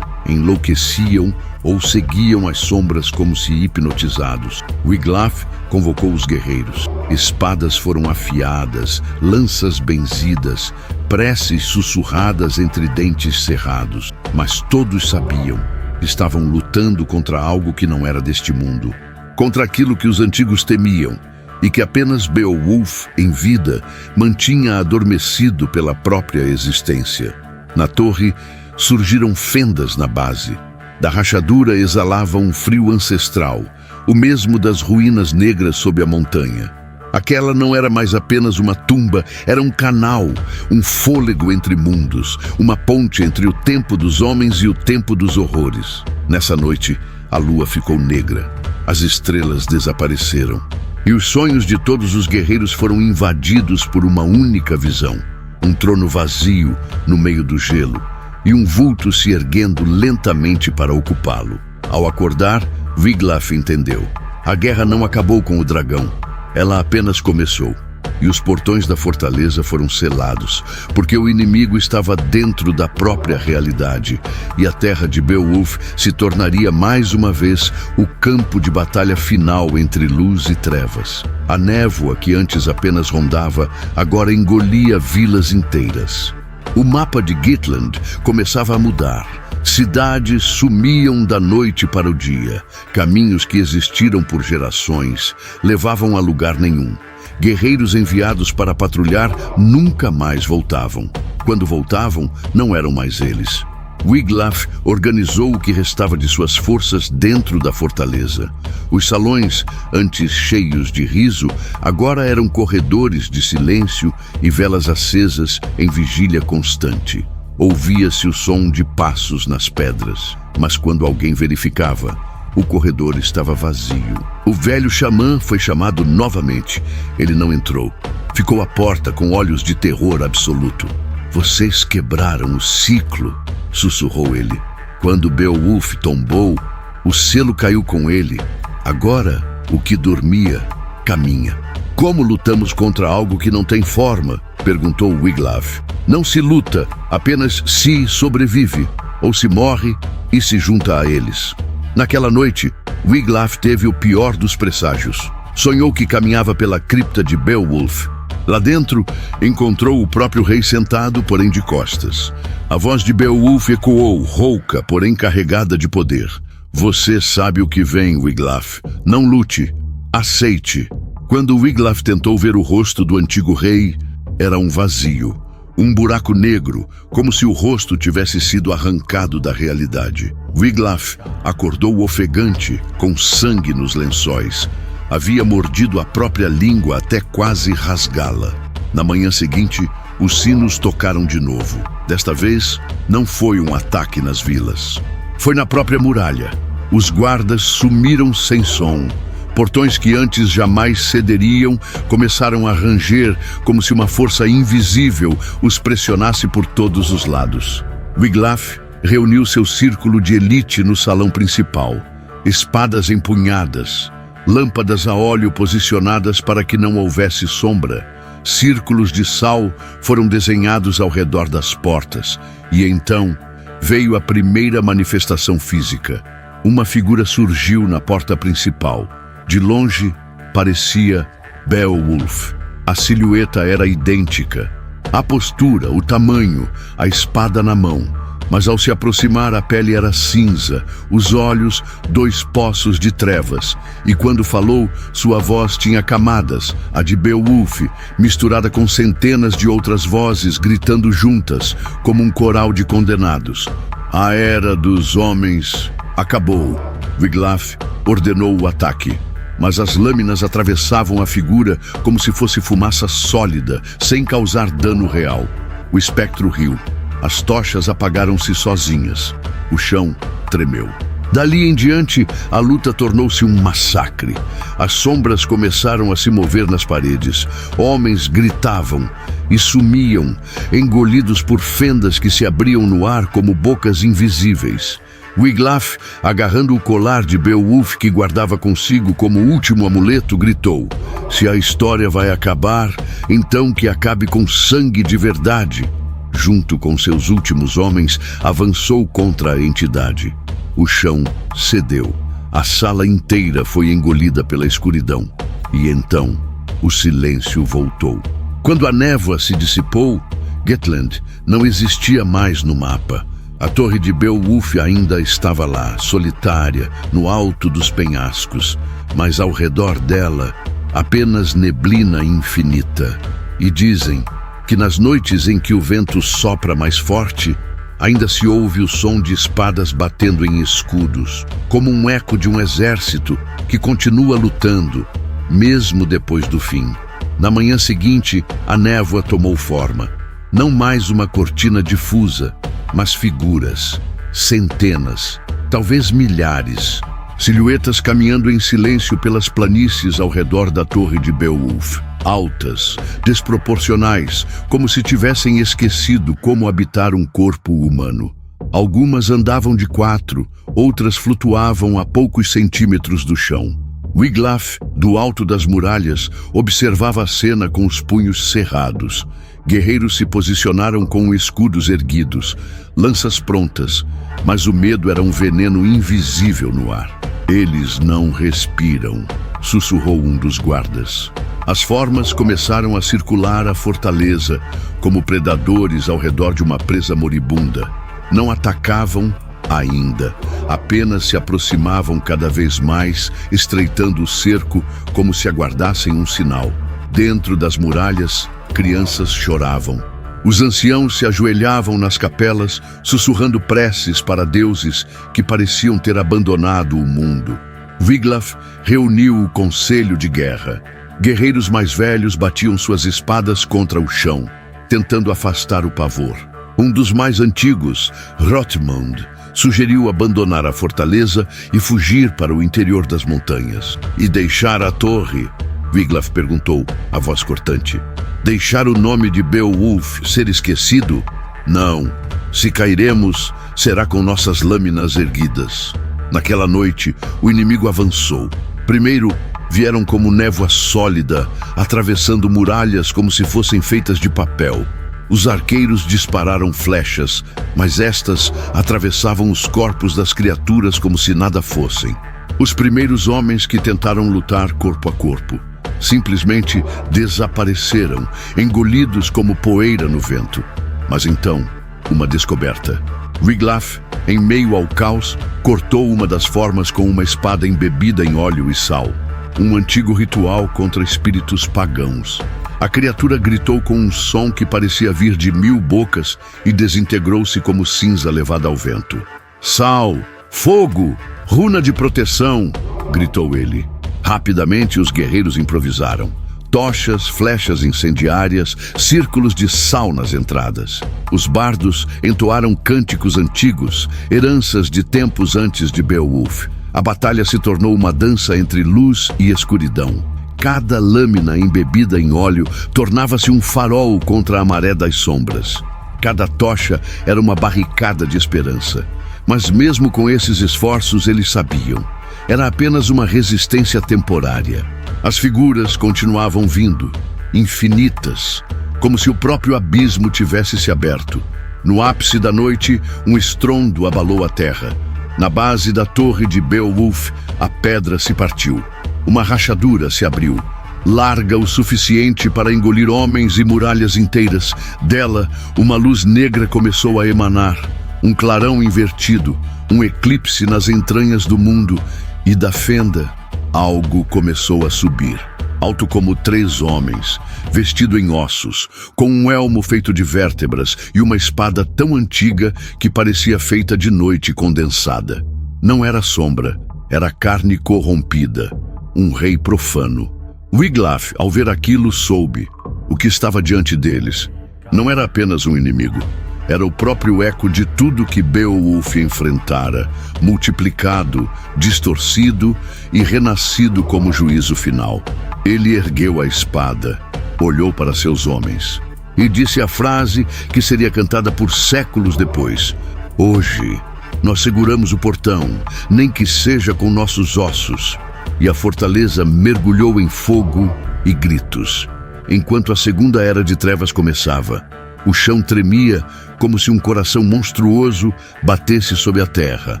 enlouqueciam ou seguiam as sombras como se hipnotizados. Wiglaf convocou os guerreiros. Espadas foram afiadas, lanças benzidas, preces sussurradas entre dentes cerrados. Mas todos sabiam que estavam lutando contra algo que não era deste mundo, contra aquilo que os antigos temiam e que apenas Beowulf, em vida, mantinha adormecido pela própria existência. Na torre, surgiram fendas na base. Da rachadura exalava um frio ancestral, o mesmo das ruínas negras sob a montanha. Aquela não era mais apenas uma tumba, era um canal, um fôlego entre mundos, uma ponte entre o tempo dos homens e o tempo dos horrores. Nessa noite, a lua ficou negra, as estrelas desapareceram, e os sonhos de todos os guerreiros foram invadidos por uma única visão. Um trono vazio no meio do gelo, e um vulto se erguendo lentamente para ocupá-lo. Ao acordar, Wiglaf entendeu. A guerra não acabou com o dragão. Ela apenas começou. E os portões da fortaleza foram selados, porque o inimigo estava dentro da própria realidade, e a terra de Beowulf se tornaria mais uma vez o campo de batalha final entre luz e trevas. A névoa, que antes apenas rondava, agora engolia vilas inteiras. O mapa de Gitland começava a mudar. Cidades sumiam da noite para o dia. Caminhos que existiram por gerações levavam a lugar nenhum. Guerreiros enviados para patrulhar nunca mais voltavam. Quando voltavam, não eram mais eles. Wiglaf organizou o que restava de suas forças dentro da fortaleza. Os salões, antes cheios de riso, agora eram corredores de silêncio e velas acesas em vigília constante. Ouvia-se o som de passos nas pedras, mas quando alguém verificava, o corredor estava vazio. O velho xamã foi chamado novamente. Ele não entrou. Ficou à porta com olhos de terror absoluto. "Vocês quebraram o ciclo", sussurrou ele. Quando Beowulf tombou, o selo caiu com ele. Agora, o que dormia, caminha. "Como lutamos contra algo que não tem forma?", perguntou Wiglaf. "Não se luta, apenas se sobrevive, ou se morre e se junta a eles." Naquela noite, Wiglaf teve o pior dos presságios. Sonhou que caminhava pela cripta de Beowulf. Lá dentro, encontrou o próprio rei sentado, porém de costas. A voz de Beowulf ecoou, rouca, porém carregada de poder. "Você sabe o que vem, Wiglaf. Não lute. Aceite." Quando Wiglaf tentou ver o rosto do antigo rei, era um vazio. Um buraco negro, como se o rosto tivesse sido arrancado da realidade. Wiglaf acordou ofegante, com sangue nos lençóis. Havia mordido a própria língua até quase rasgá-la. Na manhã seguinte, os sinos tocaram de novo. Desta vez, não foi um ataque nas vilas. Foi na própria muralha. Os guardas sumiram sem som. Portões que antes jamais cederiam começaram a ranger como se uma força invisível os pressionasse por todos os lados. Wiglaf reuniu seu círculo de elite no salão principal. Espadas empunhadas, lâmpadas a óleo posicionadas para que não houvesse sombra. Círculos de sal foram desenhados ao redor das portas. E então veio a primeira manifestação física. Uma figura surgiu na porta principal. De longe, parecia Beowulf. A silhueta era idêntica. A postura, o tamanho, a espada na mão. Mas ao se aproximar, a pele era cinza, os olhos, 2 poços de trevas. E quando falou, sua voz tinha camadas, a de Beowulf, misturada com centenas de outras vozes gritando juntas, como um coral de condenados. A era dos homens acabou. Wiglaf ordenou o ataque. Mas as lâminas atravessavam a figura como se fosse fumaça sólida, sem causar dano real. O espectro riu. As tochas apagaram-se sozinhas. O chão tremeu. Dali em diante, a luta tornou-se um massacre. As sombras começaram a se mover nas paredes. Homens gritavam e sumiam, engolidos por fendas que se abriam no ar como bocas invisíveis. Wiglaf, agarrando o colar de Beowulf que guardava consigo como último amuleto, gritou: "Se a história vai acabar, então que acabe com sangue de verdade." Junto com seus últimos homens, avançou contra a entidade. O chão cedeu. A sala inteira foi engolida pela escuridão. E então, o silêncio voltou. Quando a névoa se dissipou, Gitland não existia mais no mapa. A torre de Beowulf ainda estava lá, solitária, no alto dos penhascos, mas ao redor dela, apenas neblina infinita. E dizem que nas noites em que o vento sopra mais forte, ainda se ouve o som de espadas batendo em escudos, como um eco de um exército que continua lutando, mesmo depois do fim. Na manhã seguinte, a névoa tomou forma. Não mais uma cortina difusa, mas figuras, centenas, talvez milhares, silhuetas caminhando em silêncio pelas planícies ao redor da torre de Beowulf. Altas, desproporcionais, como se tivessem esquecido como habitar um corpo humano. Algumas andavam de 4, outras flutuavam a poucos centímetros do chão. Wiglaf, do alto das muralhas, observava a cena com os punhos cerrados. Guerreiros se posicionaram com escudos erguidos, lanças prontas, mas o medo era um veneno invisível no ar. Eles não respiram, sussurrou um dos guardas. As formas começaram a circular a fortaleza, como predadores ao redor de uma presa moribunda. Não atacavam ainda, apenas se aproximavam cada vez mais, estreitando o cerco como se aguardassem um sinal. Dentro das muralhas, crianças choravam. Os anciãos se ajoelhavam nas capelas, sussurrando preces para deuses que pareciam ter abandonado o mundo. Wiglaf reuniu o conselho de guerra. Guerreiros mais velhos batiam suas espadas contra o chão, tentando afastar o pavor. Um dos mais antigos, Hrothmund, sugeriu abandonar a fortaleza e fugir para o interior das montanhas. E deixar a torre? Wiglaf perguntou, a voz cortante. Deixar o nome de Beowulf ser esquecido? Não. Se cairemos, será com nossas lâminas erguidas. Naquela noite, o inimigo avançou. Primeiro, vieram como névoa sólida, atravessando muralhas como se fossem feitas de papel. Os arqueiros dispararam flechas, mas estas atravessavam os corpos das criaturas como se nada fossem. Os primeiros homens que tentaram lutar corpo a corpo simplesmente desapareceram, engolidos como poeira no vento. Mas então, uma descoberta. Wiglaf, em meio ao caos, cortou uma das formas com uma espada embebida em óleo e sal. Um antigo ritual contra espíritos pagãos. A criatura gritou com um som que parecia vir de 1000 bocas e desintegrou-se como cinza levada ao vento. Sal! Fogo! Runa de proteção! Gritou ele. Rapidamente os guerreiros improvisaram. Tochas, flechas incendiárias, círculos de sal nas entradas. Os bardos entoaram cânticos antigos, heranças de tempos antes de Beowulf. A batalha se tornou uma dança entre luz e escuridão. Cada lâmina embebida em óleo tornava-se um farol contra a maré das sombras. Cada tocha era uma barricada de esperança. Mas mesmo com esses esforços, eles sabiam. Era apenas uma resistência temporária. As figuras continuavam vindo, infinitas, como se o próprio abismo tivesse se aberto. No ápice da noite, um estrondo abalou a terra. Na base da torre de Beowulf, a pedra se partiu. Uma rachadura se abriu, larga o suficiente para engolir homens e muralhas inteiras. Dela, uma luz negra começou a emanar, um clarão invertido, um eclipse nas entranhas do mundo, e da fenda, algo começou a subir. Alto como 3 homens, vestido em ossos, com um elmo feito de vértebras e uma espada tão antiga que parecia feita de noite condensada. Não era sombra, era carne corrompida. Um rei profano. Wiglaf, ao ver aquilo, soube. O que estava diante deles não era apenas um inimigo. Era o próprio eco de tudo que Beowulf enfrentara, multiplicado, distorcido e renascido como juízo final. Ele ergueu a espada, olhou para seus homens e disse a frase que seria cantada por séculos depois. Hoje, nós seguramos o portão, nem que seja com nossos ossos. E a fortaleza mergulhou em fogo e gritos. Enquanto a segunda era de trevas começava, o chão tremia como se um coração monstruoso batesse sobre a terra.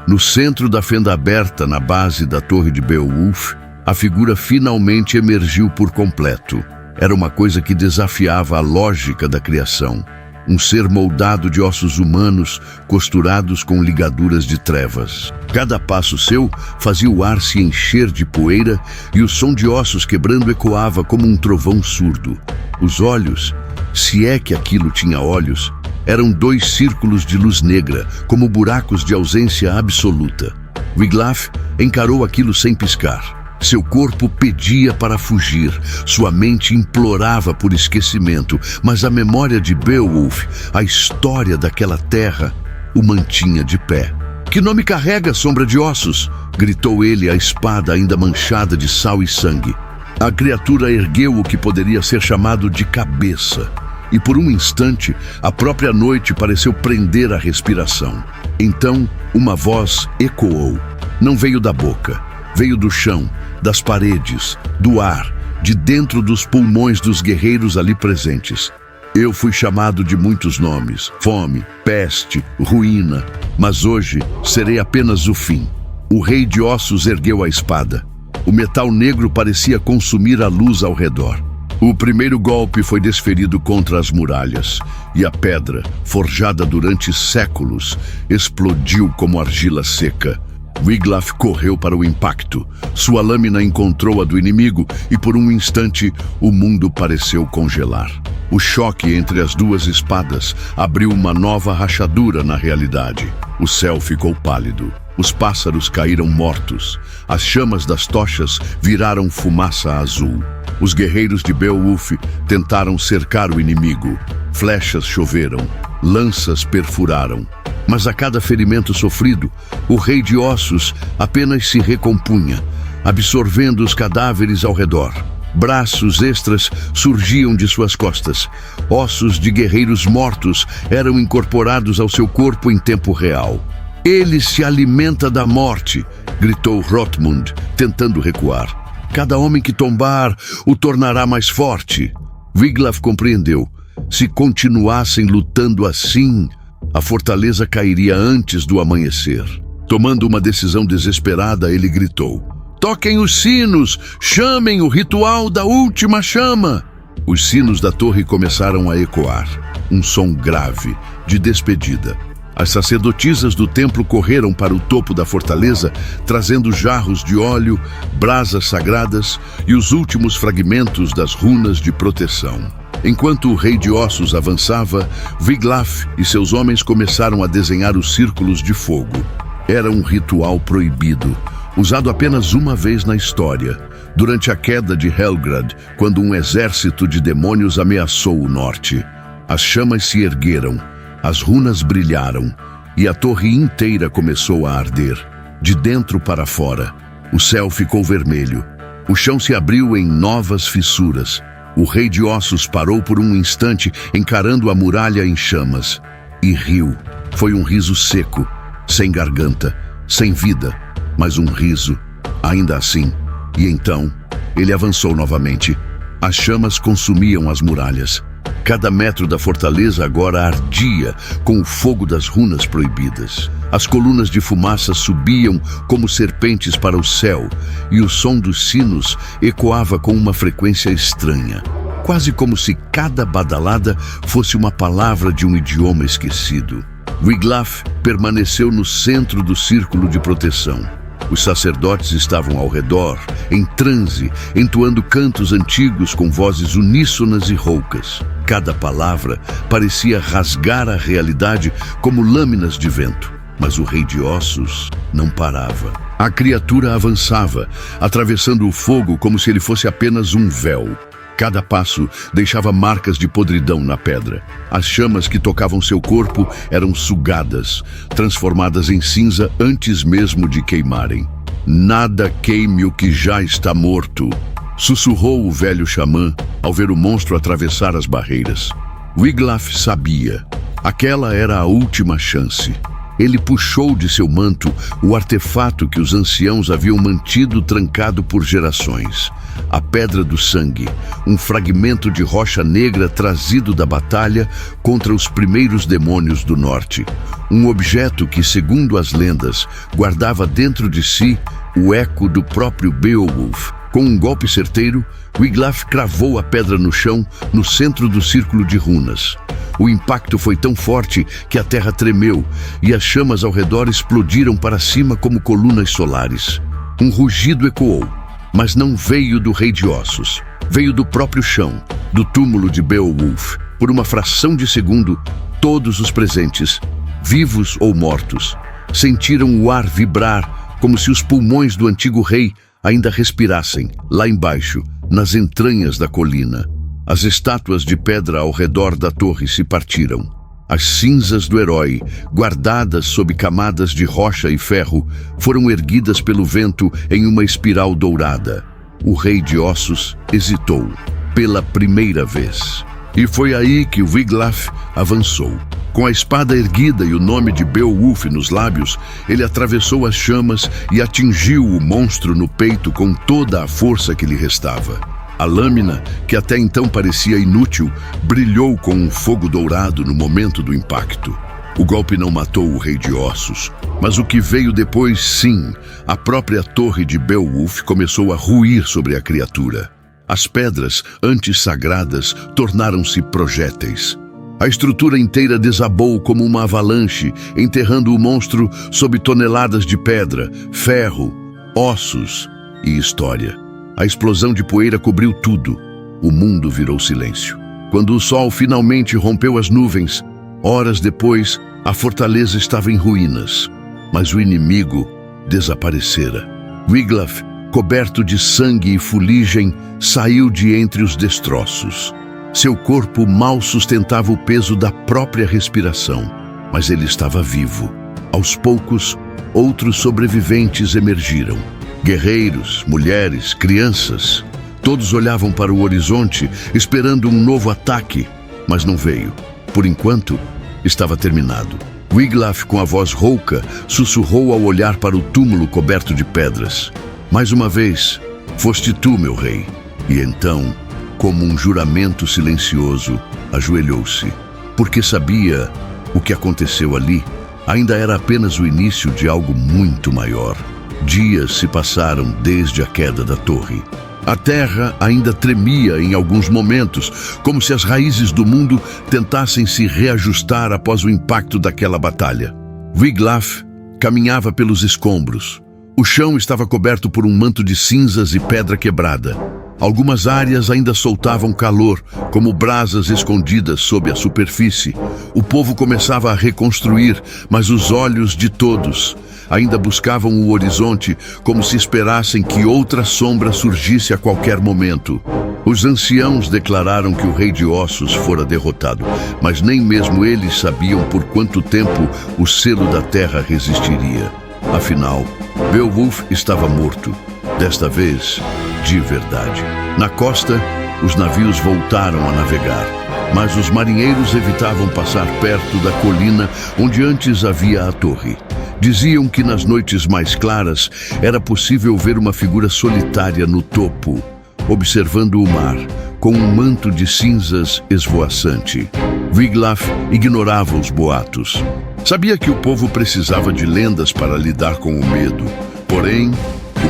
No centro da fenda aberta, na base da torre de Beowulf, a figura finalmente emergiu por completo. Era uma coisa que desafiava a lógica da criação. Um ser moldado de ossos humanos, costurados com ligaduras de trevas. Cada passo seu fazia o ar se encher de poeira e o som de ossos quebrando ecoava como um trovão surdo. Os olhos, se é que aquilo tinha olhos, eram 2 círculos de luz negra, como buracos de ausência absoluta. Wiglaf encarou aquilo sem piscar. Seu corpo pedia para fugir, sua mente implorava por esquecimento, mas a memória de Beowulf, a história daquela terra, o mantinha de pé. "Que nome carrega, sombra de ossos?" gritou ele, a espada ainda manchada de sal e sangue. A criatura ergueu o que poderia ser chamado de cabeça, e por um instante a própria noite pareceu prender a respiração. Então uma voz ecoou. Não veio da boca, veio do chão, das paredes, do ar, de dentro dos pulmões dos guerreiros ali presentes. "Eu fui chamado de muitos nomes, fome, peste, ruína, mas hoje serei apenas o fim." O rei de ossos ergueu a espada. O metal negro parecia consumir a luz ao redor. O primeiro golpe foi desferido contra as muralhas, e a pedra, forjada durante séculos, explodiu como argila seca. Wiglaf correu para o impacto. Sua lâmina encontrou a do inimigo e por um instante o mundo pareceu congelar. O choque entre as 2 espadas abriu uma nova rachadura na realidade. O céu ficou pálido. Os pássaros caíram mortos. As chamas das tochas viraram fumaça azul. Os guerreiros de Beowulf tentaram cercar o inimigo. Flechas choveram, lanças perfuraram. Mas a cada ferimento sofrido, o rei de ossos apenas se recompunha, absorvendo os cadáveres ao redor. Braços extras surgiam de suas costas. Ossos de guerreiros mortos eram incorporados ao seu corpo em tempo real. "Ele se alimenta da morte", gritou Hrothmund, tentando recuar. "Cada homem que tombar o tornará mais forte." Wiglaf compreendeu. Se continuassem lutando assim, a fortaleza cairia antes do amanhecer. Tomando uma decisão desesperada, ele gritou: "Toquem os sinos! Chamem o ritual da última chama!" Os sinos da torre começaram a ecoar. Um som grave, de despedida. As sacerdotisas do templo correram para o topo da fortaleza, trazendo jarros de óleo, brasas sagradas e os últimos fragmentos das runas de proteção. Enquanto o rei de ossos avançava, Wiglaf e seus homens começaram a desenhar os círculos de fogo. Era um ritual proibido, usado apenas uma vez na história, durante a queda de Helgrad, quando um exército de demônios ameaçou o norte. As chamas se ergueram, as runas brilharam, e a torre inteira começou a arder, de dentro para fora. O céu ficou vermelho, o chão se abriu em novas fissuras. O rei de ossos parou por um instante, encarando a muralha em chamas, e riu. Foi um riso seco, sem garganta, sem vida, mas um riso, ainda assim. E então, ele avançou novamente. As chamas consumiam as muralhas. Cada metro da fortaleza agora ardia com o fogo das runas proibidas. As colunas de fumaça subiam como serpentes para o céu, e o som dos sinos ecoava com uma frequência estranha, quase como se cada badalada fosse uma palavra de um idioma esquecido. Wiglaf permaneceu no centro do círculo de proteção. Os sacerdotes estavam ao redor, em transe, entoando cantos antigos com vozes uníssonas e roucas. Cada palavra parecia rasgar a realidade como lâminas de vento. Mas o rei de ossos não parava. A criatura avançava, atravessando o fogo como se ele fosse apenas um véu. Cada passo deixava marcas de podridão na pedra. As chamas que tocavam seu corpo eram sugadas, transformadas em cinza antes mesmo de queimarem. "Nada queime o que já está morto", sussurrou o velho xamã ao ver o monstro atravessar as barreiras. Wiglaf sabia. Aquela era a última chance. Ele puxou de seu manto o artefato que os anciãos haviam mantido trancado por gerações. A Pedra do Sangue, um fragmento de rocha negra trazido da batalha contra os primeiros demônios do norte. Um objeto que, segundo as lendas, guardava dentro de si o eco do próprio Beowulf. Com um golpe certeiro, Wiglaf cravou a pedra no chão, no centro do círculo de runas. O impacto foi tão forte que a terra tremeu e as chamas ao redor explodiram para cima como colunas solares. Um rugido ecoou, mas não veio do Rei de Ossos. Veio do próprio chão, do túmulo de Beowulf. Por uma fração de segundo, todos os presentes, vivos ou mortos, sentiram o ar vibrar como se os pulmões do antigo rei ainda respirassem, lá embaixo, nas entranhas da colina. As estátuas de pedra ao redor da torre se partiram. As cinzas do herói, guardadas sob camadas de rocha e ferro, foram erguidas pelo vento em uma espiral dourada. O Rei de Ossos hesitou, pela primeira vez. E foi aí que Wiglaf avançou. Com a espada erguida e o nome de Beowulf nos lábios, ele atravessou as chamas e atingiu o monstro no peito com toda a força que lhe restava. A lâmina, que até então parecia inútil, brilhou com um fogo dourado no momento do impacto. O golpe não matou o Rei de Ossos, mas o que veio depois, sim, a própria torre de Beowulf começou a ruir sobre a criatura. As pedras, antes sagradas, tornaram-se projéteis. A estrutura inteira desabou como uma avalanche, enterrando o monstro sob toneladas de pedra, ferro, ossos e história. A explosão de poeira cobriu tudo. O mundo virou silêncio. Quando o sol finalmente rompeu as nuvens, horas depois, a fortaleza estava em ruínas. Mas o inimigo desaparecera. Wiglaf, coberto de sangue e fuligem, saiu de entre os destroços. Seu corpo mal sustentava o peso da própria respiração, mas ele estava vivo. Aos poucos, outros sobreviventes emergiram. Guerreiros, mulheres, crianças. Todos olhavam para o horizonte, esperando um novo ataque, mas não veio. Por enquanto, estava terminado. Wiglaf, com a voz rouca, sussurrou ao olhar para o túmulo coberto de pedras. Mais uma vez, foste tu, meu rei. E então, como um juramento silencioso, ajoelhou-se, porque sabia o que aconteceu ali ainda era apenas o início de algo muito maior. Dias se passaram desde a queda da torre. A terra ainda tremia em alguns momentos, como se as raízes do mundo tentassem se reajustar após o impacto daquela batalha. Wiglaf caminhava pelos escombros. O chão estava coberto por um manto de cinzas e pedra quebrada. Algumas áreas ainda soltavam calor, como brasas escondidas sob a superfície. O povo começava a reconstruir, mas os olhos de todos ainda buscavam o horizonte, como se esperassem que outra sombra surgisse a qualquer momento. Os anciãos declararam que o Rei de Ossos fora derrotado, mas nem mesmo eles sabiam por quanto tempo o selo da terra resistiria. Afinal, Beowulf estava morto, desta vez, de verdade. Na costa, os navios voltaram a navegar, mas os marinheiros evitavam passar perto da colina onde antes havia a torre. Diziam que nas noites mais claras era possível ver uma figura solitária no topo, observando o mar, com um manto de cinzas esvoaçante. Wiglaf ignorava os boatos. Sabia que o povo precisava de lendas para lidar com o medo. Porém,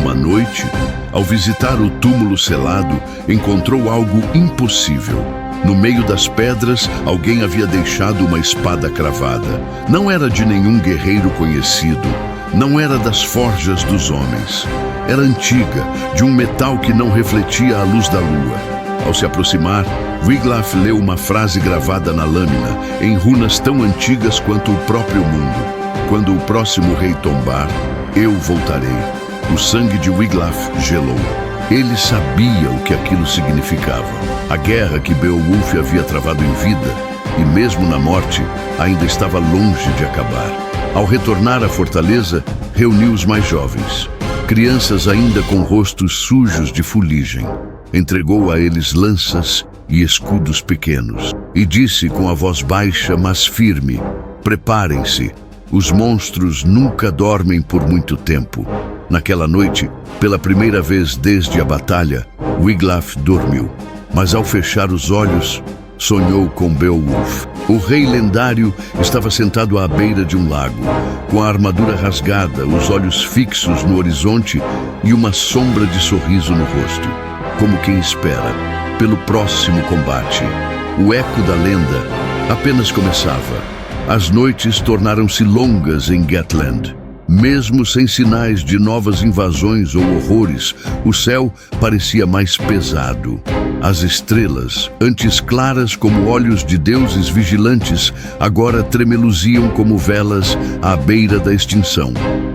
uma noite, ao visitar o túmulo selado, encontrou algo impossível. No meio das pedras, alguém havia deixado uma espada cravada. Não era de nenhum guerreiro conhecido. Não era das forjas dos homens. Era antiga, de um metal que não refletia a luz da lua. Ao se aproximar, Wiglaf leu uma frase gravada na lâmina, em runas tão antigas quanto o próprio mundo. Quando o próximo rei tombar, eu voltarei. O sangue de Wiglaf gelou. Ele sabia o que aquilo significava. A guerra que Beowulf havia travado em vida, e mesmo na morte, ainda estava longe de acabar. Ao retornar à fortaleza, reuniu os mais jovens, crianças ainda com rostos sujos de fuligem. Entregou a eles lanças e escudos pequenos, e disse com a voz baixa, mas firme: preparem-se, os monstros nunca dormem por muito tempo. Naquela noite, pela primeira vez desde a batalha, Wiglaf dormiu, mas ao fechar os olhos, sonhou com Beowulf. O rei lendário estava sentado à beira de um lago, com a armadura rasgada, os olhos fixos no horizonte e uma sombra de sorriso no rosto, como quem espera pelo próximo combate. O eco da lenda apenas começava. As noites tornaram-se longas em Gatland. Mesmo sem sinais de novas invasões ou horrores, o céu parecia mais pesado. As estrelas, antes claras como olhos de deuses vigilantes, agora tremeluziam como velas à beira da extinção.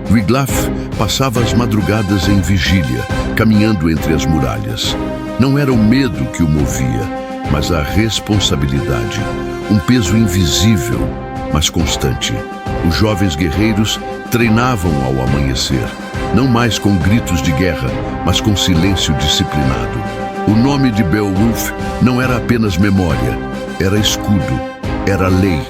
Wiglaf passava as madrugadas em vigília, caminhando entre as muralhas. Não era o medo que o movia, mas a responsabilidade. Um peso invisível, mas constante. Os jovens guerreiros treinavam ao amanhecer, não mais com gritos de guerra, mas com silêncio disciplinado. O nome de Beowulf não era apenas memória, era escudo, era lei.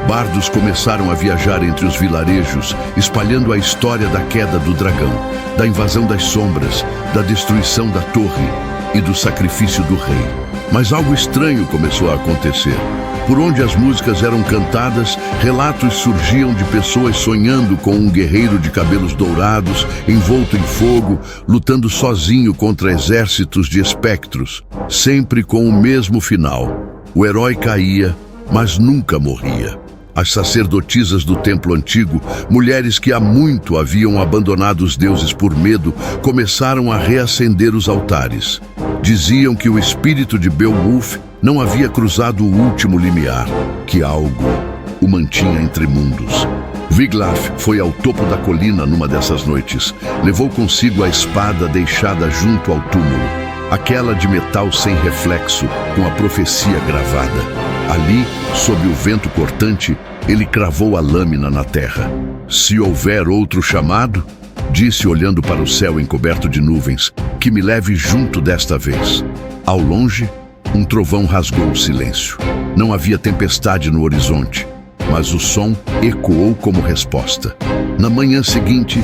Bardos começaram a viajar entre os vilarejos, espalhando a história da queda do dragão, da invasão das sombras, da destruição da torre e do sacrifício do rei. Mas algo estranho começou a acontecer. Por onde as músicas eram cantadas, relatos surgiam de pessoas sonhando com um guerreiro de cabelos dourados, envolto em fogo, lutando sozinho contra exércitos de espectros, sempre com o mesmo final. O herói caía, mas nunca morria. As sacerdotisas do templo antigo, mulheres que há muito haviam abandonado os deuses por medo, começaram a reacender os altares. Diziam que o espírito de Beowulf não havia cruzado o último limiar, que algo o mantinha entre mundos. Wiglaf foi ao topo da colina numa dessas noites. Levou consigo a espada deixada junto ao túmulo, aquela de metal sem reflexo, com a profecia gravada. Ali, sob o vento cortante, ele cravou a lâmina na terra. Se houver outro chamado, disse olhando para o céu encoberto de nuvens, que me leve junto desta vez. Ao longe, um trovão rasgou o silêncio. Não havia tempestade no horizonte, mas o som ecoou como resposta. Na manhã seguinte,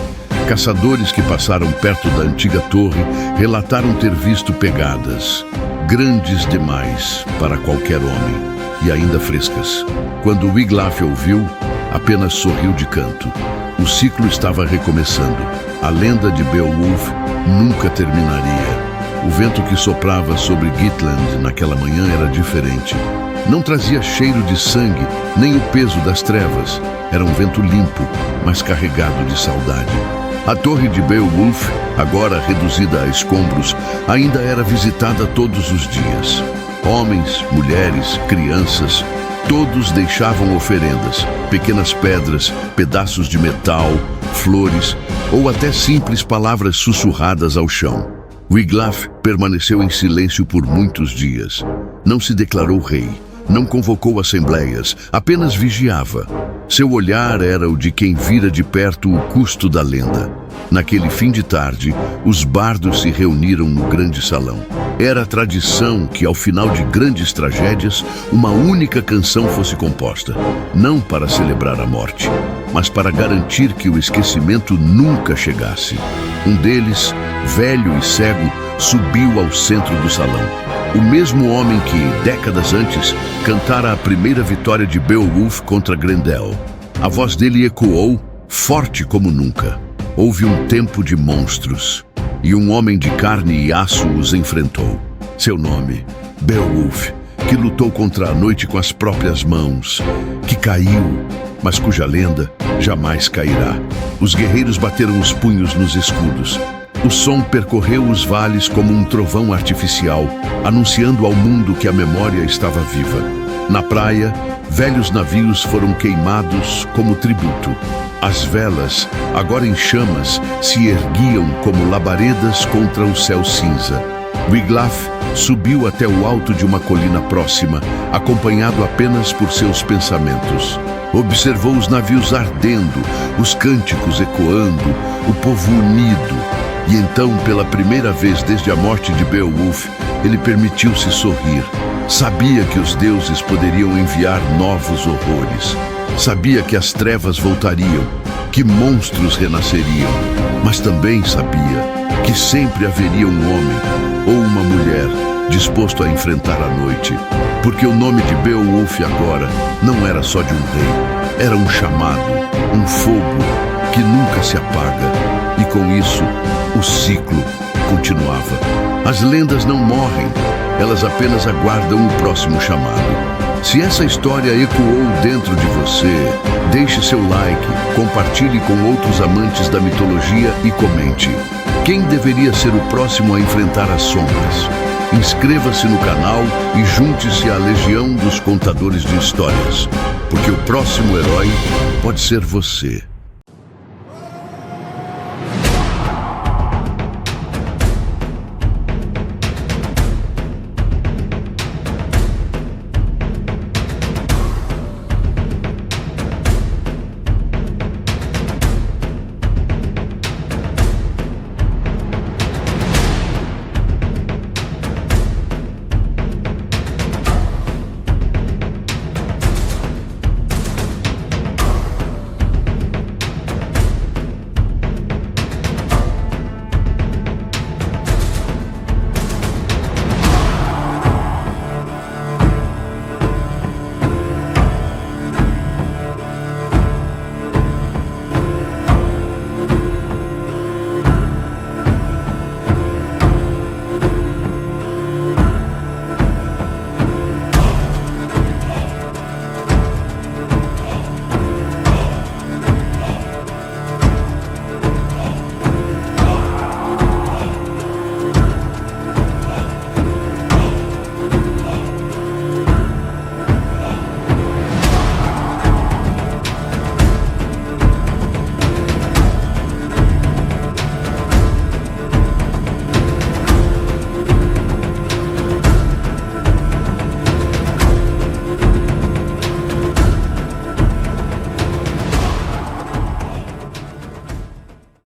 caçadores que passaram perto da antiga torre relataram ter visto pegadas, grandes demais para qualquer homem, e ainda frescas. Quando Wiglaf ouviu, apenas sorriu de canto. O ciclo estava recomeçando. A lenda de Beowulf nunca terminaria. O vento que soprava sobre Gatland naquela manhã era diferente. Não trazia cheiro de sangue, nem o peso das trevas. Era um vento limpo, mas carregado de saudade. A torre de Beowulf, agora reduzida a escombros, ainda era visitada todos os dias. Homens, mulheres, crianças, todos deixavam oferendas, pequenas pedras, pedaços de metal, flores ou até simples palavras sussurradas ao chão. Wiglaf permaneceu em silêncio por muitos dias. Não se declarou rei, não convocou assembleias, apenas vigiava. Seu olhar era o de quem vira de perto o custo da lenda. Naquele fim de tarde, os bardos se reuniram no grande salão. Era tradição que, ao final de grandes tragédias, uma única canção fosse composta, não para celebrar a morte, mas para garantir que o esquecimento nunca chegasse. Um deles, velho e cego, subiu ao centro do salão. O mesmo homem que, décadas antes, cantara a primeira vitória de Beowulf contra Grendel. A voz dele ecoou, forte como nunca. Houve um tempo de monstros, e um homem de carne e aço os enfrentou. Seu nome, Beowulf, que lutou contra a noite com as próprias mãos, que caiu, mas cuja lenda jamais cairá. Os guerreiros bateram os punhos nos escudos. O som percorreu os vales como um trovão artificial, anunciando ao mundo que a memória estava viva. Na praia, velhos navios foram queimados como tributo. As velas, agora em chamas, se erguiam como labaredas contra o céu cinza. Wiglaf subiu até o alto de uma colina próxima, acompanhado apenas por seus pensamentos. Observou os navios ardendo, os cânticos ecoando, o povo unido. E então, pela primeira vez desde a morte de Beowulf, ele permitiu-se sorrir. Sabia que os deuses poderiam enviar novos horrores. Sabia que as trevas voltariam, que monstros renasceriam. Mas também sabia que sempre haveria um homem ou uma mulher disposto a enfrentar a noite. Porque o nome de Beowulf agora não era só de um rei, era um chamado, um fogo que nunca se apaga. E com isso, o ciclo continuava. As lendas não morrem, elas apenas aguardam o próximo chamado. Se essa história ecoou dentro de você, deixe seu like, compartilhe com outros amantes da mitologia e comente. Quem deveria ser o próximo a enfrentar as sombras? Inscreva-se no canal e junte-se à legião dos contadores de histórias, porque o próximo herói pode ser você.